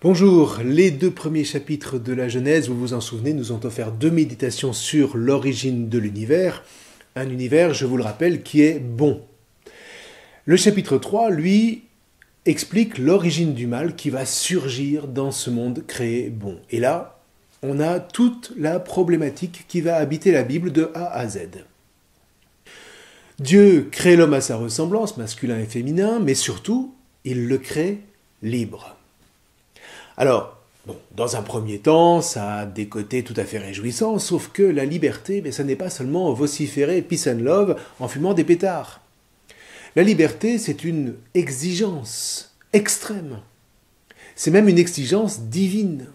Bonjour, les deux premiers chapitres de la Genèse, vous vous en souvenez, nous ont offert deux méditations sur l'origine de l'univers. Un univers, je vous le rappelle, qui est bon. Le chapitre 3, lui, explique l'origine du mal qui va surgir dans ce monde créé bon. Et là, on a toute la problématique qui va habiter la Bible de A à Z. Dieu crée l'homme à sa ressemblance, masculin et féminin, mais surtout, il le crée libre. Alors, dans un premier temps, ça a des côtés tout à fait réjouissants, sauf que la liberté, ça n'est pas seulement vociférer peace and love en fumant des pétards. La liberté, c'est une exigence extrême. C'est même une exigence divine.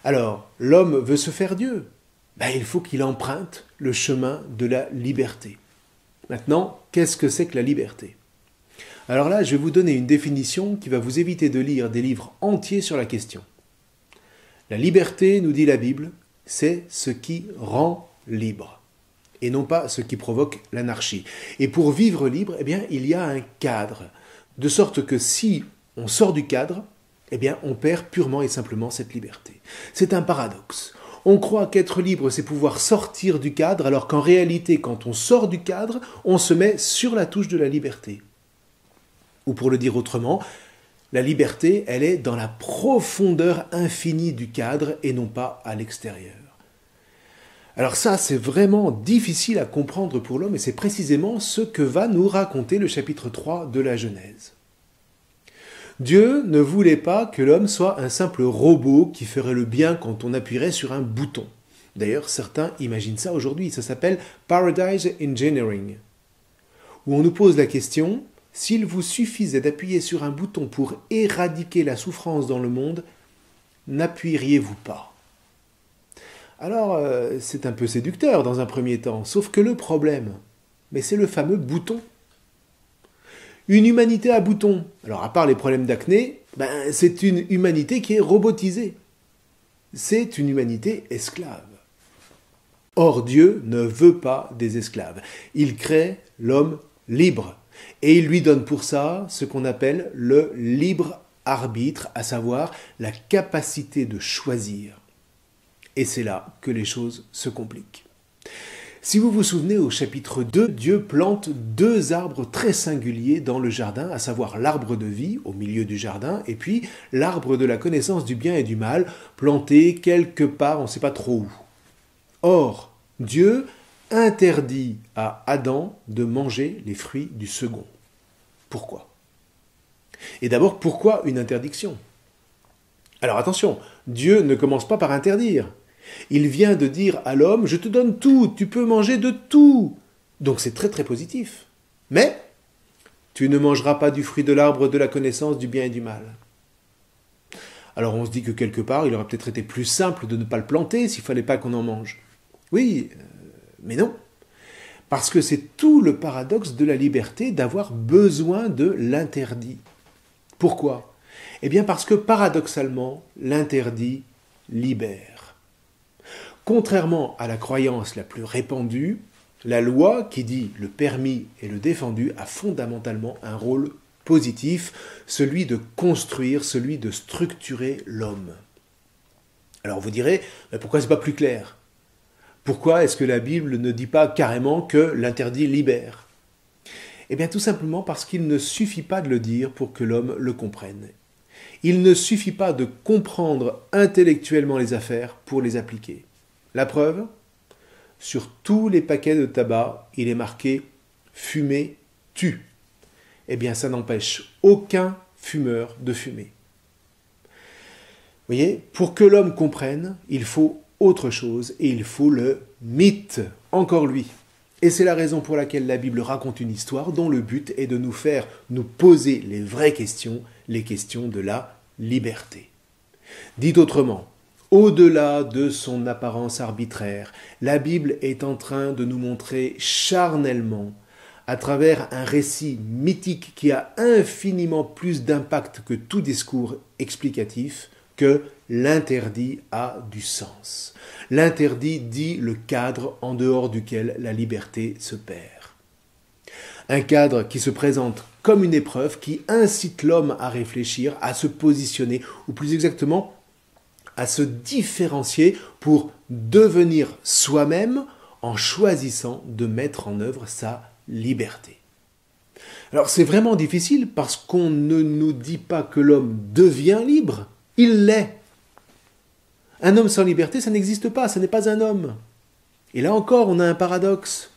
Alors, l'homme veut se faire Dieu. Il faut qu'il emprunte le chemin de la liberté. Maintenant, qu'est-ce que c'est que la liberté ? Alors là, je vais vous donner une définition qui va vous éviter de lire des livres entiers sur la question. La liberté, nous dit la Bible, c'est ce qui rend libre, et non pas ce qui provoque l'anarchie. Et pour vivre libre, il y a un cadre, de sorte que si on sort du cadre, on perd purement et simplement cette liberté. C'est un paradoxe. On croit qu'être libre, c'est pouvoir sortir du cadre, alors qu'en réalité, quand on sort du cadre, on se met sur la touche de la liberté. Ou pour le dire autrement, la liberté, elle est dans la profondeur infinie du cadre et non pas à l'extérieur. Alors ça, c'est vraiment difficile à comprendre pour l'homme et c'est précisément ce que va nous raconter le chapitre 3 de la Genèse. Dieu ne voulait pas que l'homme soit un simple robot qui ferait le bien quand on appuierait sur un bouton. D'ailleurs, certains imaginent ça aujourd'hui, ça s'appelle Paradise Engineering, où on nous pose la question: s'il vous suffisait d'appuyer sur un bouton pour éradiquer la souffrance dans le monde, n'appuieriez-vous pas ? Alors, c'est un peu séducteur dans un premier temps, sauf que le problème, c'est le fameux bouton. Une humanité à bouton. Alors, à part les problèmes d'acné, c'est une humanité qui est robotisée. C'est une humanité esclave. Or, Dieu ne veut pas des esclaves. Il crée l'homme libre. Et il lui donne pour ça ce qu'on appelle le libre arbitre, à savoir la capacité de choisir. Et c'est là que les choses se compliquent. Si vous vous souvenez, au chapitre 2, Dieu plante deux arbres très singuliers dans le jardin, à savoir l'arbre de vie au milieu du jardin, et puis l'arbre de la connaissance du bien et du mal, planté quelque part, on ne sait pas trop où. Or, Dieu interdit à Adam de manger les fruits du second. Pourquoi ? Et d'abord, pourquoi une interdiction ? Alors attention, Dieu ne commence pas par interdire. Il vient de dire à l'homme: je te donne tout, tu peux manger de tout. Donc c'est très très positif. Mais tu ne mangeras pas du fruit de l'arbre de la connaissance du bien et du mal. Alors on se dit que quelque part, il aurait peut-être été plus simple de ne pas le planter s'il ne fallait pas qu'on en mange. Oui, mais non. Parce que c'est tout le paradoxe de la liberté d'avoir besoin de l'interdit. Pourquoi ? Parce que paradoxalement, l'interdit libère. Contrairement à la croyance la plus répandue, la loi qui dit le permis et le défendu a fondamentalement un rôle positif, celui de construire, celui de structurer l'homme. Alors vous direz, pourquoi c'est pas plus clair ? Pourquoi est-ce que la Bible ne dit pas carrément que l'interdit libère ? Tout simplement parce qu'il ne suffit pas de le dire pour que l'homme le comprenne. Il ne suffit pas de comprendre intellectuellement les affaires pour les appliquer. La preuve ? Sur tous les paquets de tabac, il est marqué « fumer tue ». Ça n'empêche aucun fumeur de fumer. Vous voyez, pour que l'homme comprenne, il faut autre chose, et il faut le mythe, encore lui. Et c'est la raison pour laquelle la Bible raconte une histoire dont le but est de nous faire nous poser les vraies questions, les questions de la liberté. Dit autrement, au-delà de son apparence arbitraire, la Bible est en train de nous montrer charnellement, à travers un récit mythique qui a infiniment plus d'impact que tout discours explicatif, que l'interdit a du sens. L'interdit dit le cadre en dehors duquel la liberté se perd. Un cadre qui se présente comme une épreuve qui incite l'homme à réfléchir, à se positionner, ou plus exactement, à se différencier pour devenir soi-même en choisissant de mettre en œuvre sa liberté. Alors c'est vraiment difficile parce qu'on ne nous dit pas que l'homme devient libre, il l'est. Un homme sans liberté, ça n'existe pas, ça n'est pas un homme. Et là encore, on a un paradoxe.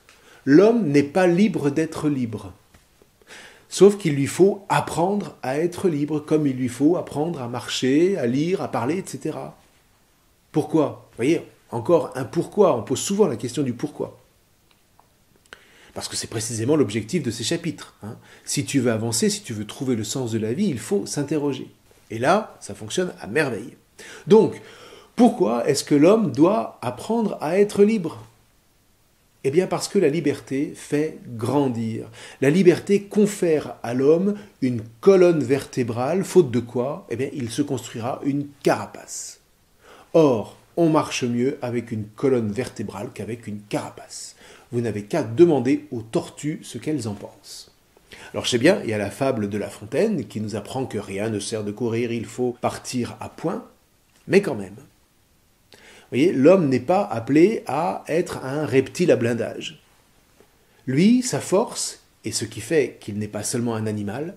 L'homme n'est pas libre d'être libre. Sauf qu'il lui faut apprendre à être libre, comme il lui faut apprendre à marcher, à lire, à parler, etc. Pourquoi ? Vous voyez, encore un pourquoi, on pose souvent la question du pourquoi. Parce que c'est précisément l'objectif de ces chapitres. Si tu veux avancer, si tu veux trouver le sens de la vie, il faut s'interroger. Et là, ça fonctionne à merveille. Donc, pourquoi est-ce que l'homme doit apprendre à être libre ? Eh bien parce que la liberté fait grandir. La liberté confère à l'homme une colonne vertébrale, faute de quoi, eh bien, il se construira une carapace. Or, on marche mieux avec une colonne vertébrale qu'avec une carapace. Vous n'avez qu'à demander aux tortues ce qu'elles en pensent. Alors je sais bien, il y a la fable de La Fontaine qui nous apprend que rien ne sert de courir, il faut partir à point, mais quand même. Vous voyez, l'homme n'est pas appelé à être un reptile à blindage. Lui, sa force, et ce qui fait qu'il n'est pas seulement un animal,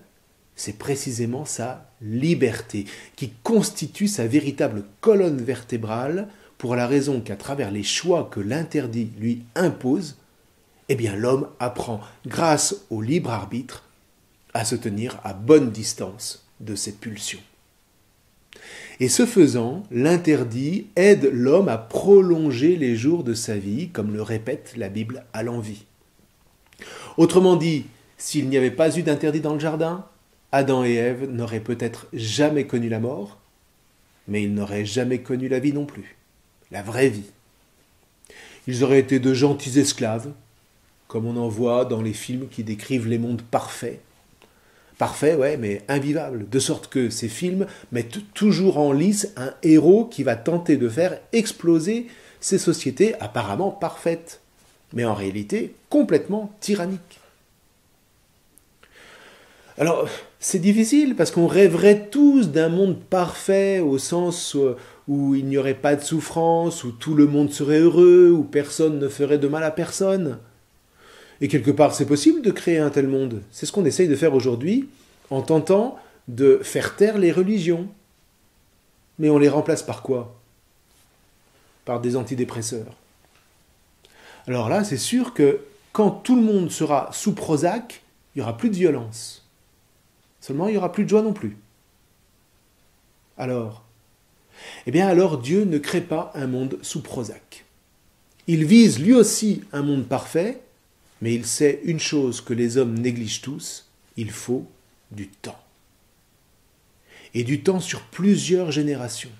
c'est précisément sa liberté, qui constitue sa véritable colonne vertébrale, pour la raison qu'à travers les choix que l'interdit lui impose, eh bien l'homme apprend, grâce au libre arbitre, à se tenir à bonne distance de ses pulsions. Et ce faisant, l'interdit aide l'homme à prolonger les jours de sa vie, comme le répète la Bible à l'envi. Autrement dit, s'il n'y avait pas eu d'interdit dans le jardin, Adam et Ève n'auraient peut-être jamais connu la mort, mais ils n'auraient jamais connu la vie non plus, la vraie vie. Ils auraient été de gentils esclaves, comme on en voit dans les films qui décrivent les mondes parfaits. Parfait, ouais, mais invivable, de sorte que ces films mettent toujours en lice un héros qui va tenter de faire exploser ces sociétés apparemment parfaites, mais en réalité complètement tyranniques. Alors, c'est difficile parce qu'on rêverait tous d'un monde parfait au sens où il n'y aurait pas de souffrance, où tout le monde serait heureux, où personne ne ferait de mal à personne. Et quelque part, c'est possible de créer un tel monde. C'est ce qu'on essaye de faire aujourd'hui en tentant de faire taire les religions. Mais on les remplace par quoi ? Par des antidépresseurs. Alors là, c'est sûr que quand tout le monde sera sous Prozac, il n'y aura plus de violence. Seulement, il n'y aura plus de joie non plus. Alors ? Eh bien alors, Dieu ne crée pas un monde sous Prozac. Il vise lui aussi un monde parfait, mais il sait une chose que les hommes négligent tous, il faut du temps. Et du temps sur plusieurs générations.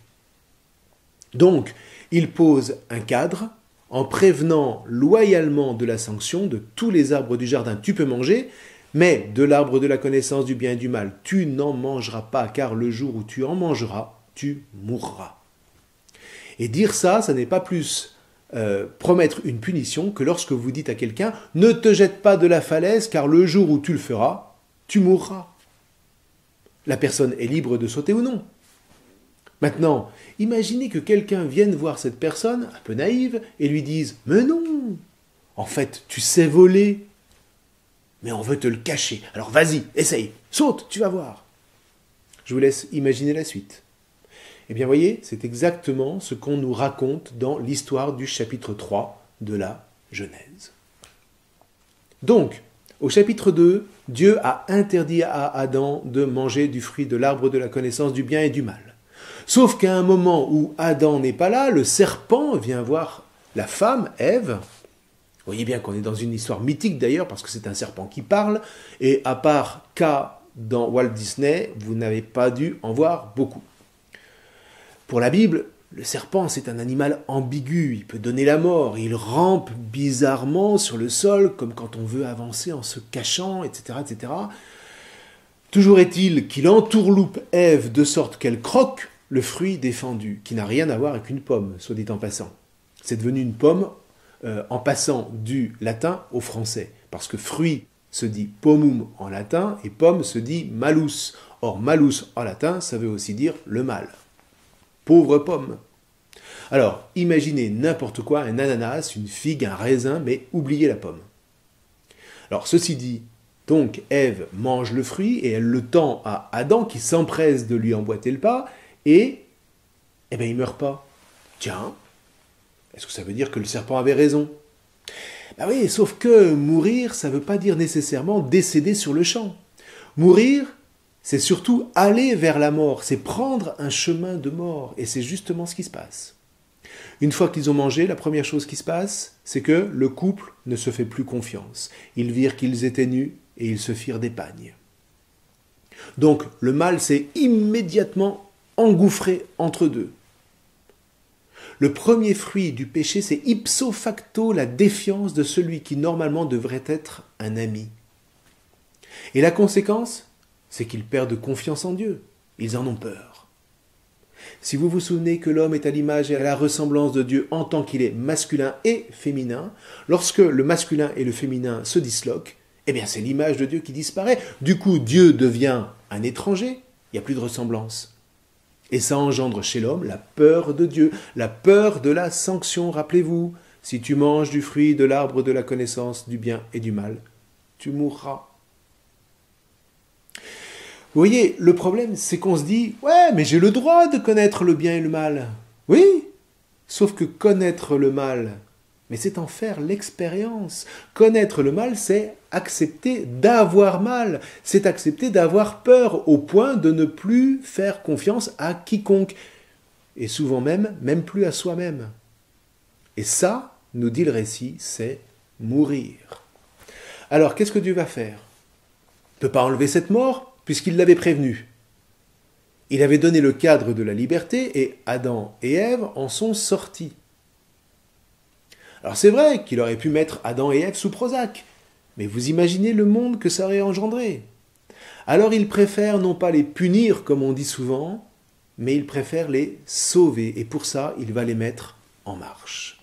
Donc, il pose un cadre en prévenant loyalement de la sanction de tous les arbres du jardin. Tu peux manger, mais de l'arbre de la connaissance du bien et du mal, tu n'en mangeras pas, car le jour où tu en mangeras, tu mourras. Et dire ça, ça n'est pas plus promettre une punition que lorsque vous dites à quelqu'un « Ne te jette pas de la falaise, car le jour où tu le feras, tu mourras. » La personne est libre de sauter ou non. Maintenant, imaginez que quelqu'un vienne voir cette personne, un peu naïve, et lui dise « Mais non, en fait, tu sais voler, mais on veut te le cacher. Alors vas-y, essaye, saute, tu vas voir. » Je vous laisse imaginer la suite. Eh bien, voyez, c'est exactement ce qu'on nous raconte dans l'histoire du chapitre 3 de la Genèse. Donc, au chapitre 2, Dieu a interdit à Adam de manger du fruit de l'arbre de la connaissance du bien et du mal. Sauf qu'à un moment où Adam n'est pas là, le serpent vient voir la femme, Ève. Vous voyez bien qu'on est dans une histoire mythique d'ailleurs, parce que c'est un serpent qui parle, et à part K dans Walt Disney, vous n'avez pas dû en voir beaucoup. Pour la Bible, le serpent, c'est un animal ambigu, il peut donner la mort, il rampe bizarrement sur le sol, comme quand on veut avancer en se cachant, etc., etc. Toujours est-il qu'il entourloupe Ève de sorte qu'elle croque le fruit défendu, qui n'a rien à voir avec une pomme, soit dit en passant. C'est devenu une pomme en passant du latin au français, parce que fruit, se dit pomum en latin et pomme se dit malus. Or, malus en latin, ça veut aussi dire le mal. Pauvre pomme. Alors, imaginez n'importe quoi, un ananas, une figue, un raisin, mais oubliez la pomme. Alors, ceci dit, donc Ève mange le fruit et elle le tend à Adam qui s'empresse de lui emboîter le pas et, eh bien, il ne meurt pas. Tiens, est-ce que ça veut dire que le serpent avait raison? Ben oui, sauf que mourir, ça ne veut pas dire nécessairement décéder sur le champ. Mourir, c'est surtout aller vers la mort, c'est prendre un chemin de mort, et c'est justement ce qui se passe. Une fois qu'ils ont mangé, la première chose qui se passe, c'est que le couple ne se fait plus confiance. Ils virent qu'ils étaient nus et ils se firent des pagnes. Donc le mal s'est immédiatement engouffré entre deux. Le premier fruit du péché, c'est ipso facto la défiance de celui qui normalement devrait être un ami. Et la conséquence, c'est qu'ils perdent confiance en Dieu. Ils en ont peur. Si vous vous souvenez que l'homme est à l'image et à la ressemblance de Dieu en tant qu'il est masculin et féminin, lorsque le masculin et le féminin se disloquent, eh bien c'est l'image de Dieu qui disparaît. Du coup, Dieu devient un étranger, il n'y a plus de ressemblance. Et ça engendre chez l'homme la peur de Dieu, la peur de la sanction. Rappelez-vous, si tu manges du fruit de l'arbre de la connaissance du bien et du mal, tu mourras. Vous voyez, le problème, c'est qu'on se dit « Ouais, mais j'ai le droit de connaître le bien et le mal. » Oui, sauf que connaître le mal, mais c'est en faire l'expérience. Connaître le mal, c'est accepter d'avoir mal. C'est accepter d'avoir peur au point de ne plus faire confiance à quiconque. Et souvent même plus à soi-même. Et ça, nous dit le récit, c'est mourir. Alors, qu'est-ce que Dieu va faire? Il ne peut pas enlever cette mort puisqu'il l'avait prévenu. Il avait donné le cadre de la liberté et Adam et Ève en sont sortis. Alors c'est vrai qu'il aurait pu mettre Adam et Ève sous Prozac, mais vous imaginez le monde que ça aurait engendré. Alors il préfère non pas les punir comme on dit souvent, mais il préfère les sauver et pour ça il va les mettre en marche.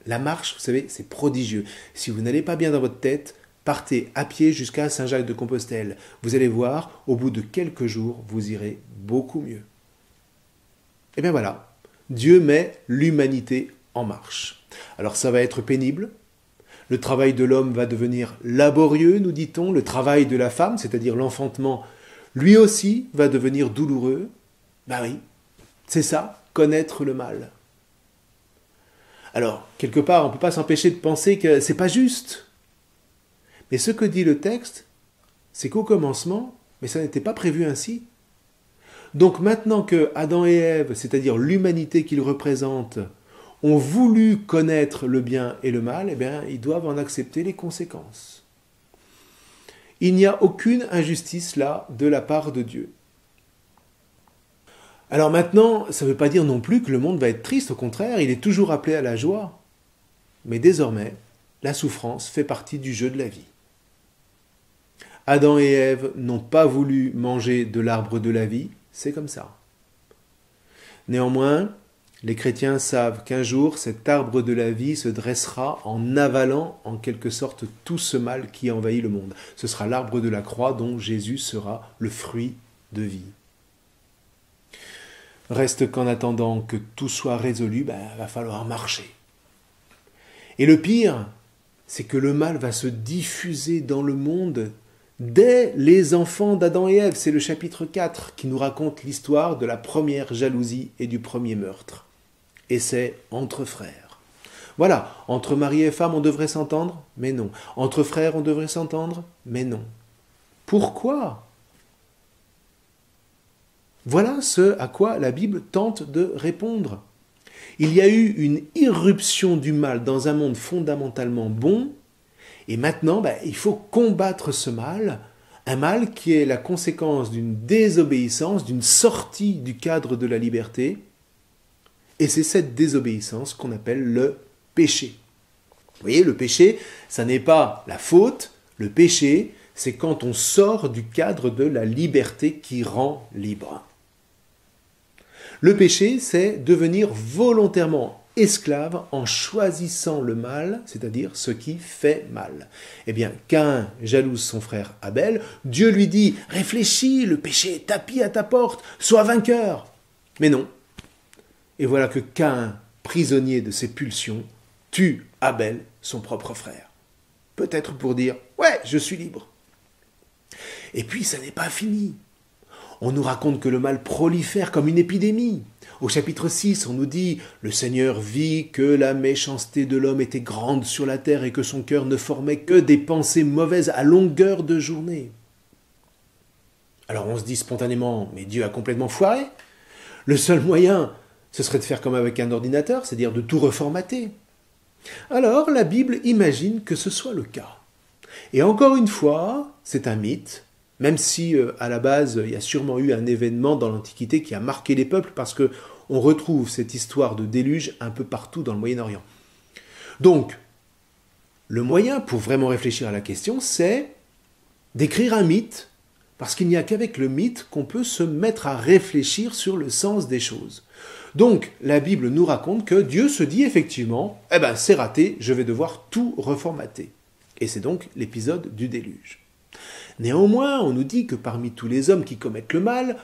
La marche, vous savez, c'est prodigieux. Si vous n'allez pas bien dans votre tête, partez à pied jusqu'à Saint-Jacques-de-Compostelle. Vous allez voir, au bout de quelques jours, vous irez beaucoup mieux. Et bien voilà, Dieu met l'humanité en marche. Alors ça va être pénible, le travail de l'homme va devenir laborieux, nous dit-on, le travail de la femme, c'est-à-dire l'enfantement, lui aussi va devenir douloureux. Ben oui, c'est ça, connaître le mal. Alors, quelque part, on ne peut pas s'empêcher de penser que c'est pas juste. Mais ce que dit le texte, c'est qu'au commencement, mais ça n'était pas prévu ainsi. Donc maintenant que Adam et Ève, c'est-à-dire l'humanité qu'ils représentent, ont voulu connaître le bien et le mal, eh bien, ils doivent en accepter les conséquences. Il n'y a aucune injustice là de la part de Dieu. Alors maintenant, ça ne veut pas dire non plus que le monde va être triste, au contraire, il est toujours appelé à la joie. Mais désormais, la souffrance fait partie du jeu de la vie. Adam et Ève n'ont pas voulu manger de l'arbre de la vie, c'est comme ça. Néanmoins, les chrétiens savent qu'un jour, cet arbre de la vie se dressera en avalant en quelque sorte tout ce mal qui envahit le monde. Ce sera l'arbre de la croix dont Jésus sera le fruit de vie. Reste qu'en attendant que tout soit résolu, va falloir marcher. Et le pire, c'est que le mal va se diffuser dans le monde dès les enfants d'Adam et Ève. C'est le chapitre 4 qui nous raconte l'histoire de la première jalousie et du premier meurtre. Et c'est entre frères. Voilà, entre mari et femme on devrait s'entendre, mais non. Entre frères on devrait s'entendre, mais non. Pourquoi ? Voilà ce à quoi la Bible tente de répondre. Il y a eu une irruption du mal dans un monde fondamentalement bon, et maintenant, il faut combattre ce mal, un mal qui est la conséquence d'une désobéissance, d'une sortie du cadre de la liberté, et c'est cette désobéissance qu'on appelle le péché. Vous voyez, le péché, ça n'est pas la faute, le péché, c'est quand on sort du cadre de la liberté qui rend libre. Le péché, c'est devenir volontairement esclave en choisissant le mal, c'est-à-dire ce qui fait mal. Eh bien, Caïn jalouse son frère Abel, Dieu lui dit « Réfléchis, le péché est tapis à ta porte, sois vainqueur !» Mais non. Et voilà que Caïn, prisonnier de ses pulsions, tue Abel, son propre frère. Peut-être pour dire « Ouais, je suis libre !» Et puis, ça n'est pas fini. On nous raconte que le mal prolifère comme une épidémie. Au chapitre 6, on nous dit « Le Seigneur vit que la méchanceté de l'homme était grande sur la terre et que son cœur ne formait que des pensées mauvaises à longueur de journée. » Alors on se dit spontanément « Mais Dieu a complètement foiré !» Le seul moyen, ce serait de faire comme avec un ordinateur, c'est-à-dire de tout reformater. Alors la Bible imagine que ce soit le cas. Et encore une fois, c'est un mythe, même si à la base il y a sûrement eu un événement dans l'Antiquité qui a marqué les peuples, parce que on retrouve cette histoire de déluge un peu partout dans le Moyen-Orient. Donc, le moyen pour vraiment réfléchir à la question, c'est d'écrire un mythe, parce qu'il n'y a qu'avec le mythe qu'on peut se mettre à réfléchir sur le sens des choses. Donc, la Bible nous raconte que Dieu se dit effectivement « Eh ben, c'est raté, je vais devoir tout reformater. » Et c'est donc l'épisode du déluge. Néanmoins, on nous dit que parmi tous les hommes qui commettent le mal,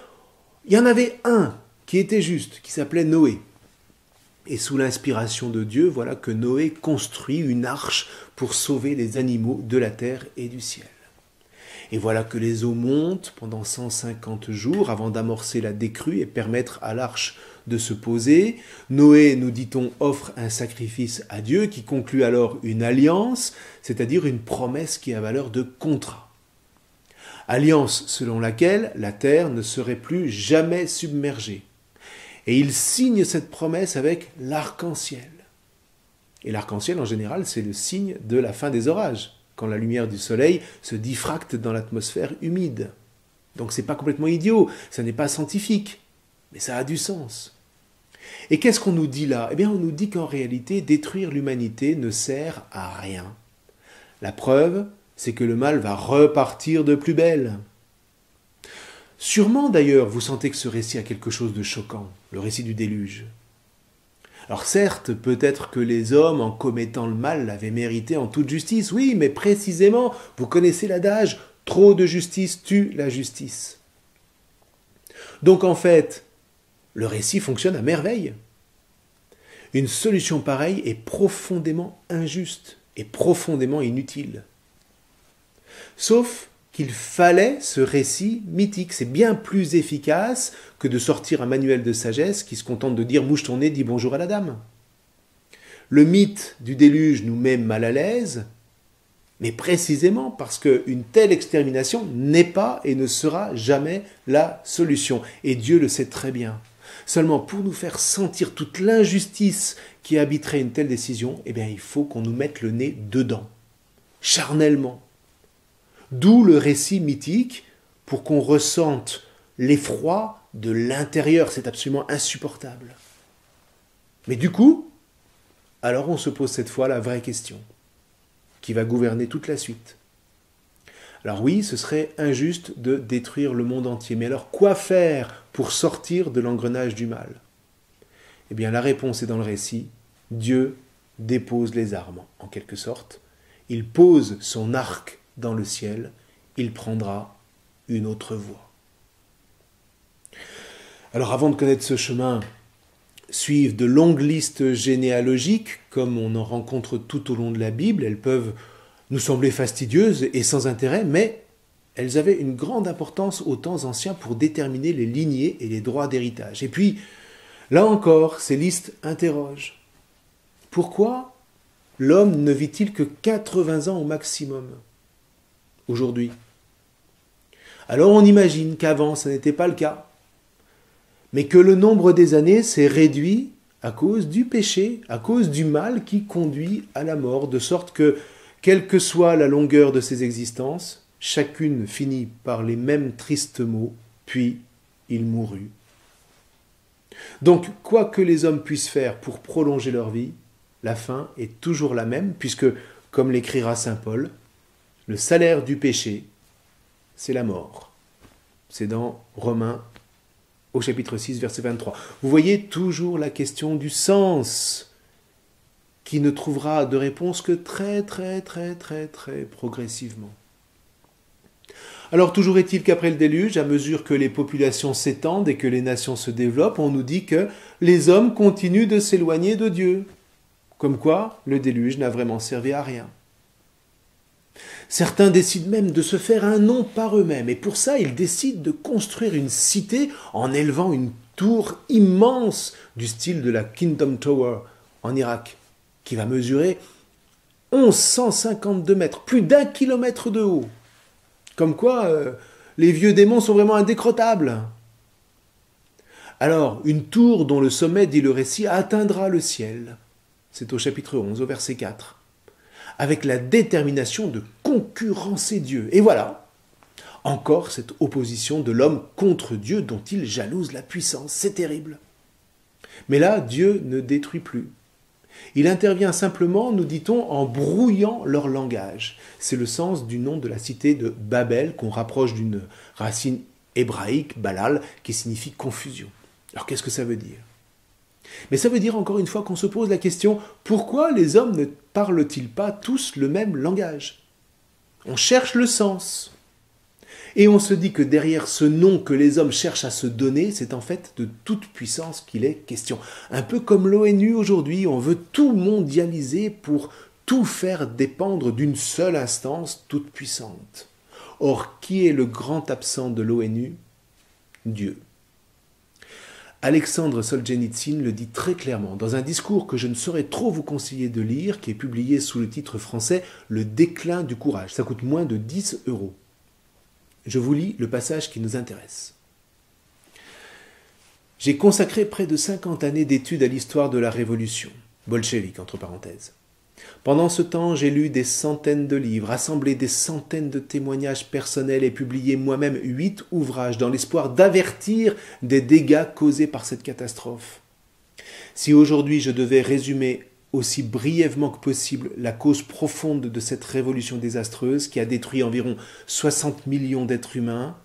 il y en avait un qui était juste, qui s'appelait Noé. Et sous l'inspiration de Dieu, voilà que Noé construit une arche pour sauver les animaux de la terre et du ciel. Et voilà que les eaux montent pendant 150 jours avant d'amorcer la décrue et permettre à l'arche de se poser. Noé, nous dit-on, offre un sacrifice à Dieu qui conclut alors une alliance, c'est-à-dire une promesse qui a valeur de contrat. Alliance selon laquelle la terre ne serait plus jamais submergée. Et il signe cette promesse avec l'arc-en-ciel. Et l'arc-en-ciel, en général, c'est le signe de la fin des orages, quand la lumière du soleil se diffracte dans l'atmosphère humide. Donc c'est pas complètement idiot, ça n'est pas scientifique, mais ça a du sens. Et qu'est-ce qu'on nous dit là? Eh bien, on nous dit qu'en réalité, détruire l'humanité ne sert à rien. La preuve, c'est que le mal va repartir de plus belle. Sûrement d'ailleurs, vous sentez que ce récit a quelque chose de choquant, le récit du déluge. Alors certes, peut-être que les hommes, en commettant le mal, l'avaient mérité en toute justice, oui, mais précisément, vous connaissez l'adage, trop de justice tue la justice. Donc en fait, le récit fonctionne à merveille. Une solution pareille est profondément injuste et profondément inutile. Sauf qu'il fallait ce récit mythique. C'est bien plus efficace que de sortir un manuel de sagesse qui se contente de dire « mouche ton nez, dis bonjour à la dame ». Le mythe du déluge nous met mal à l'aise, mais précisément parce qu'une telle extermination n'est pas et ne sera jamais la solution. Et Dieu le sait très bien. Seulement, pour nous faire sentir toute l'injustice qui habiterait une telle décision, eh bien, il faut qu'on nous mette le nez dedans, charnellement. D'où le récit mythique, pour qu'on ressente l'effroi de l'intérieur. C'est absolument insupportable. Mais du coup, alors on se pose cette fois la vraie question, qui va gouverner toute la suite. Alors oui, ce serait injuste de détruire le monde entier. Mais alors quoi faire pour sortir de l'engrenage du mal? Eh bien la réponse est dans le récit. Dieu dépose les armes, en quelque sorte. Il pose son arc dans le ciel, il prendra une autre voie. Alors avant de connaître ce chemin, suivent de longues listes généalogiques, comme on en rencontre tout au long de la Bible. Elles peuvent nous sembler fastidieuses et sans intérêt, mais elles avaient une grande importance aux temps anciens pour déterminer les lignées et les droits d'héritage. Et puis, là encore, ces listes interrogent. Pourquoi l'homme ne vit-il que 80 ans au maximum aujourd'hui? Alors on imagine qu'avant, ce n'était pas le cas, mais que le nombre des années s'est réduit à cause du péché, à cause du mal qui conduit à la mort, de sorte que, quelle que soit la longueur de ses existences, chacune finit par les mêmes tristes mots, puis il mourut. Donc, quoi que les hommes puissent faire pour prolonger leur vie, la fin est toujours la même, puisque, comme l'écrira saint Paul, le salaire du péché, c'est la mort. C'est dans Romains au chapitre 6, verset 23. Vous voyez toujours la question du sens qui ne trouvera de réponse que très progressivement. Alors toujours est-il qu'après le déluge, à mesure que les populations s'étendent et que les nations se développent, on nous dit que les hommes continuent de s'éloigner de Dieu. Comme quoi, le déluge n'a vraiment servi à rien. Certains décident même de se faire un nom par eux-mêmes, et pour ça, ils décident de construire une cité en élevant une tour immense du style de la Kingdom Tower en Irak, qui va mesurer 1152 mètres, plus d'1 kilomètre de haut. Comme quoi, les vieux démons sont vraiment indécrottables. Alors, une tour dont le sommet, dit le récit, atteindra le ciel. C'est au chapitre 11, au verset 4. Avec la détermination de concurrencer Dieu. Et voilà, encore cette opposition de l'homme contre Dieu dont il jalouse la puissance. C'est terrible. Mais là, Dieu ne détruit plus. Il intervient simplement, nous dit-on, en brouillant leur langage. C'est le sens du nom de la cité de Babel, qu'on rapproche d'une racine hébraïque, balal, qui signifie confusion. Alors qu'est-ce que ça veut dire? Mais ça veut dire encore une fois qu'on se pose la question, pourquoi les hommes ne parlent-ils pas tous le même langage? On cherche le sens. Et on se dit que derrière ce nom que les hommes cherchent à se donner, c'est en fait de toute puissance qu'il est question. Un peu comme l'ONU aujourd'hui, on veut tout mondialiser pour tout faire dépendre d'une seule instance toute puissante. Or, qui est le grand absent de l'ONU? Dieu. Alexandre Solzhenitsyn le dit très clairement dans un discours que je ne saurais trop vous conseiller de lire, qui est publié sous le titre français « Le déclin du courage ». Ça coûte moins de 10 €. Je vous lis le passage qui nous intéresse. J'ai consacré près de 50 années d'études à l'histoire de la Révolution, bolchevique entre parenthèses. Pendant ce temps, j'ai lu des centaines de livres, assemblé des centaines de témoignages personnels et publié moi-même 8 ouvrages dans l'espoir d'avertir des dégâts causés par cette catastrophe. Si aujourd'hui je devais résumer aussi brièvement que possible la cause profonde de cette révolution désastreuse qui a détruit environ 60 millions d'êtres humains,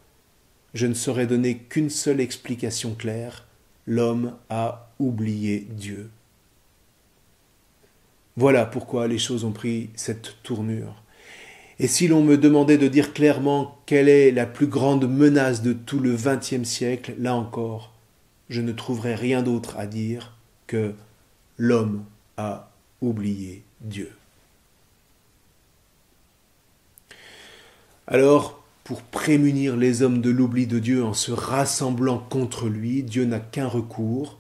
je ne saurais donner qu'une seule explication claire: l'homme a oublié Dieu. Voilà pourquoi les choses ont pris cette tournure. Et si l'on me demandait de dire clairement quelle est la plus grande menace de tout le XXe siècle, là encore, je ne trouverais rien d'autre à dire que l'homme a oublié Dieu. Alors, pour prémunir les hommes de l'oubli de Dieu en se rassemblant contre lui, Dieu n'a qu'un recours: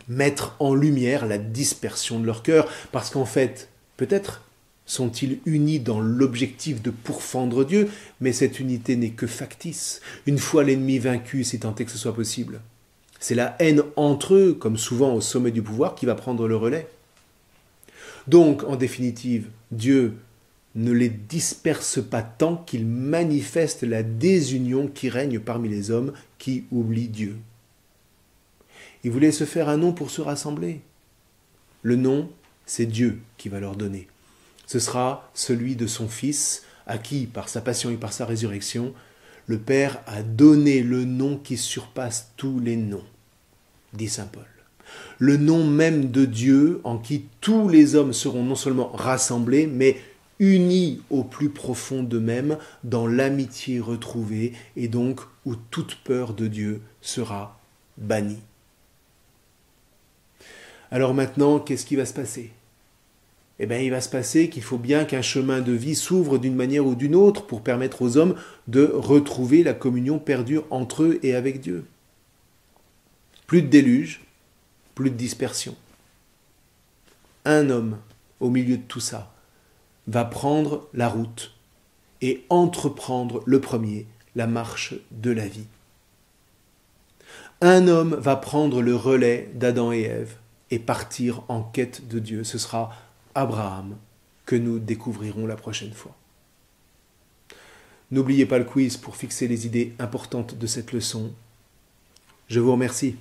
mettre en lumière la dispersion de leur cœur, parce qu'en fait, peut-être sont-ils unis dans l'objectif de pourfendre Dieu, mais cette unité n'est que factice. Une fois l'ennemi vaincu, si tant est que ce soit possible, c'est la haine entre eux, comme souvent au sommet du pouvoir, qui va prendre le relais. Donc, en définitive, Dieu ne les disperse pas tant qu'il manifeste la désunion qui règne parmi les hommes qui oublient Dieu. Ils voulaient se faire un nom pour se rassembler. Le nom, c'est Dieu qui va leur donner. Ce sera celui de son Fils, à qui, par sa passion et par sa résurrection, le Père a donné le nom qui surpasse tous les noms, dit saint Paul. Le nom même de Dieu en qui tous les hommes seront non seulement rassemblés, mais unis au plus profond d'eux-mêmes dans l'amitié retrouvée, et donc où toute peur de Dieu sera bannie. Alors maintenant, qu'est-ce qui va se passer? Eh bien, il va se passer qu'il faut bien qu'un chemin de vie s'ouvre d'une manière ou d'une autre pour permettre aux hommes de retrouver la communion perdue entre eux et avec Dieu. Plus de déluge, plus de dispersion. Un homme, au milieu de tout ça, va prendre la route et entreprendre le premier la marche de la vie. Un homme va prendre le relais d'Adam et Ève et partir en quête de Dieu. Ce sera Abraham que nous découvrirons la prochaine fois. N'oubliez pas le quiz pour fixer les idées importantes de cette leçon. Je vous remercie.